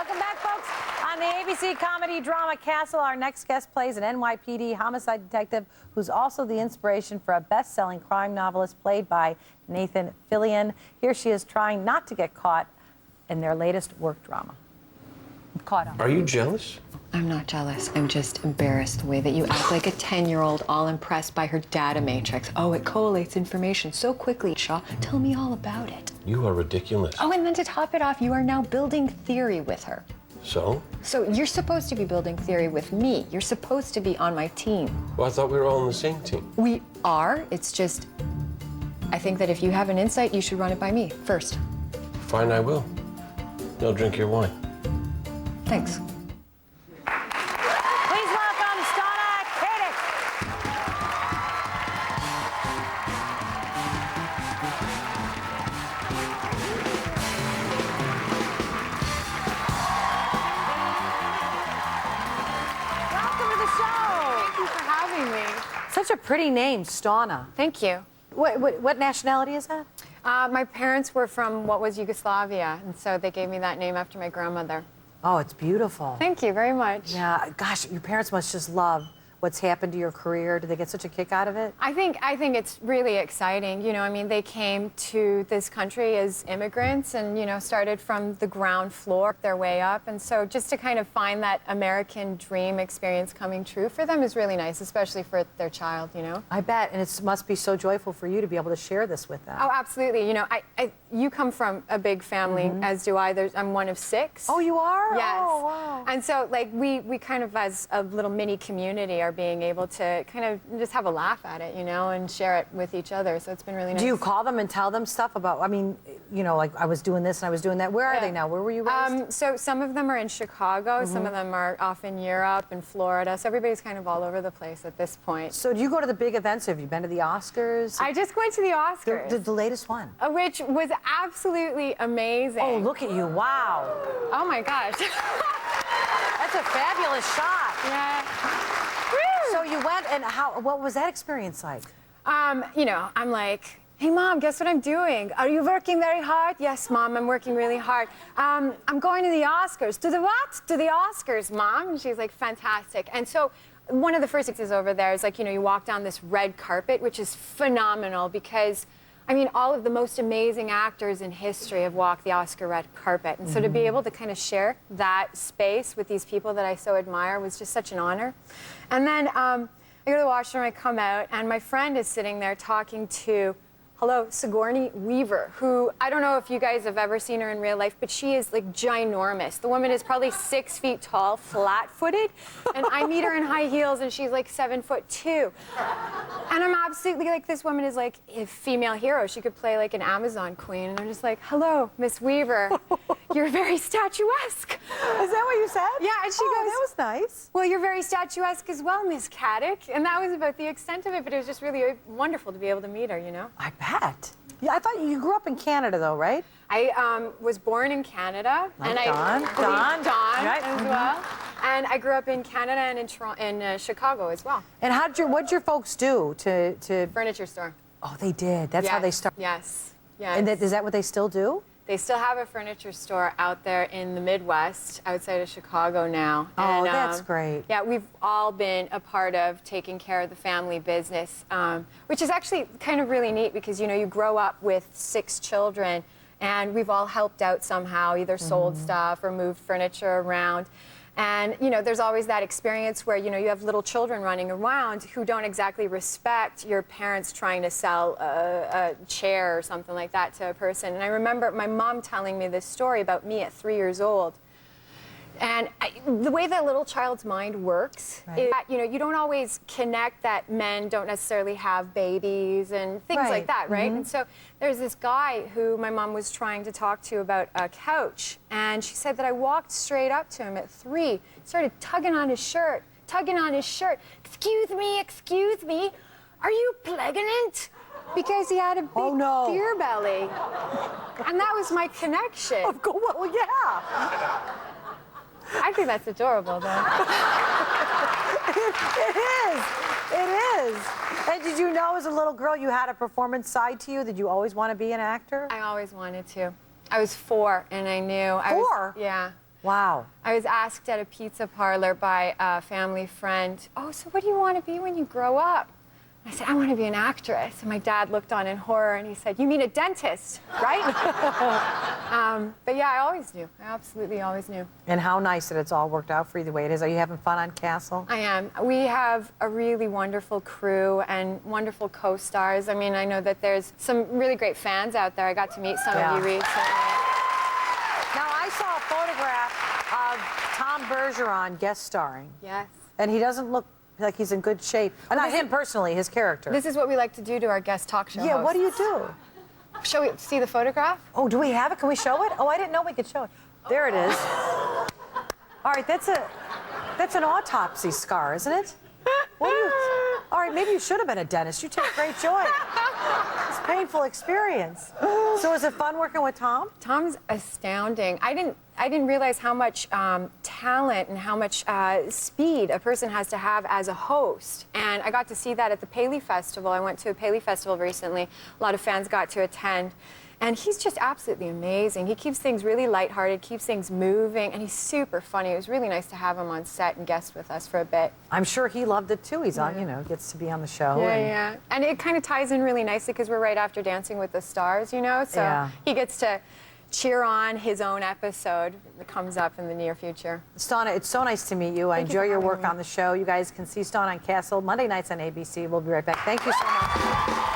Welcome back, folks. On the ABC comedy drama Castle, our next guest plays an NYPD homicide detective who's also the inspiration for a best-selling crime novelist played by Nathan Fillion. Here she is trying not to get caught in their latest work drama. Caught up. Are you jealous? I'm not jealous. I'm just embarrassed the way that you act like a 10-year-old, all impressed by her data matrix. Oh, it collates information so quickly. Shaw, tell me all about it. You are ridiculous. Oh, and then to top it off, you are now building theory with her. So? So you're supposed to be building theory with me. You're supposed to be on my team. Well, I thought we were all on the same team. We are. It's just, I think that if you have an insight, you should run it by me first. Fine, I will. No, drink your wine. Thanks. Please welcome Stana Katic. Welcome to the show. Thank you for having me. Such a pretty name, Stana. Thank you. What nationality is that? My parents were from what was Yugoslavia, and so they gave me that name after my grandmother. Oh, it's beautiful. Thank you very much. Yeah, gosh, your parents must just love what's happened to your career. Do they get such a kick out of it? I think it's really exciting. You know, I mean, they came to this country as immigrants and, you know, started from the ground floor, their way up. And so just to kind of find that American dream experience coming true for them is really nice, especially for their child, you know? I bet, and it must be so joyful for you to be able to share this with them. Oh, absolutely. You know, you come from a big family, as do I. I'm one of 6. Oh, you are? Yes. Oh, wow. And so, like, we kind of, as a little mini community, are being able to kind of just have a laugh at it, you know, and share it with each other. So it's been really nice. Do you call them and tell them stuff about, I mean, you know, like I was doing this and I was doing that. Where are they now? Where were you raised? So some of them are in Chicago, some of them are off in Europe and Florida. So everybody's kind of all over the place at this point. So do you go to the big events? Have you been to the Oscars? I just went to the Oscars. The latest one. Which was absolutely amazing. Oh, look at you. Wow. Oh, my gosh. That's a fabulous shot. Yeah. So you went, and what was that experience like? You know, I'm like, hey, Mom, guess what I'm doing? Are you working very hard? Yes, Mom, I'm working really hard. I'm going to the Oscars. To the what? To the Oscars, Mom. And she's like, fantastic. And so one of the first things over there is, like, you know, you walk down this red carpet, which is phenomenal because, I mean, all of the most amazing actors in history have walked the Oscar red carpet. And so to be able to kind of share that space with these people that I so admire was just such an honor. And then I go to the washroom, I come out, and my friend is sitting there talking to, Sigourney Weaver, who, I don't know if you guys have ever seen her in real life, but she is, like, ginormous. The woman is probably 6 feet tall, flat-footed, and I meet her in high heels, and she's, like, 7'2". And I'm absolutely, like, this woman is, like, a female hero. She could play, like, an Amazon queen, and I'm just like, hello, Miss Weaver. You're very statuesque. Is that what you said? Yeah, and she goes, goes, that was nice. well, you're very statuesque as well, Miss Katic. And that was about the extent of it, but it was just really wonderful to be able to meet her, you know? I bet. Yeah, I thought you grew up in Canada, though, right? I was born in Canada. Like and Dawn. Dawn as well. And I grew up in Canada and in Chicago as well. And what'd your folks do to... Furniture store. Oh, they did. That's how they started. Yes. Yes. And is that what they still do? They still have a furniture store out there in the Midwest, outside of Chicago now. Oh, and, that's great. Yeah, we've all been a part of taking care of the family business, which is actually kind of really neat because, you know, you grow up with 6 children and we've all helped out somehow, either sold stuff or moved furniture around. And, you know, there's always that experience where, you know, you have little children running around who don't exactly respect your parents trying to sell a chair or something like that to a person. And I remember my mom telling me this story about me at 3 years old. And the way that a little child's mind works is that, you know, you don't always connect that men don't necessarily have babies and things like that, right? And so there's this guy who my mom was trying to talk to about a couch, and she said that I walked straight up to him at 3, started tugging on his shirt. Excuse me, are you pregnant? Because he had a big beer belly. And that was my connection. Well, yeah. I think that's adorable, though. It is. And did you know as a little girl you had a performance side to you? Did you always want to be an actor? I always wanted to. I was 4, and I knew. 4? Yeah. Wow. I was asked at a pizza parlor by a family friend, oh, so what do you want to be when you grow up? I said, I want to be an actress. And my dad looked on in horror and he said, you mean a dentist, right? But yeah, I always knew. I absolutely always knew. And how nice that it's all worked out for you the way it is. Are you having fun on Castle? I am. We have a really wonderful crew and wonderful co-stars. I mean, I know that there's some really great fans out there. I got to meet some of you recently. Now, I saw a photograph of Tom Bergeron guest starring. Yes. And he doesn't look like he's in good shape. Not him personally, his character. This is what we like to do to our guest talk show hosts. What do you do? Shall we see the photograph? Oh, do we have it? Can we show it? Oh, I didn't know we could show it. There it is. All right, that's an autopsy scar, isn't it? What do you... All right, maybe you should have been a dentist. You take great joy. It's a painful experience. So is it fun working with Tom? Tom's astounding. I didn't realize how much talent and how much speed a person has to have as a host. And I got to see that at the Paley Festival. I went to a Paley Festival recently. A lot of fans got to attend. And he's just absolutely amazing. He keeps things really lighthearted, keeps things moving, and he's super funny. It was really nice to have him on set and guest with us for a bit. I'm sure he loved it too. He's on, you know, gets to be on the show. Yeah. And it kind of ties in really nicely because we're right after Dancing with the Stars, you know? So he gets to cheer on his own episode that comes up in the near future. Stana, it's so nice to meet you. I enjoy your work on the show. You guys can see Stana on Castle Monday nights on ABC. We'll be right back. Thank you so much.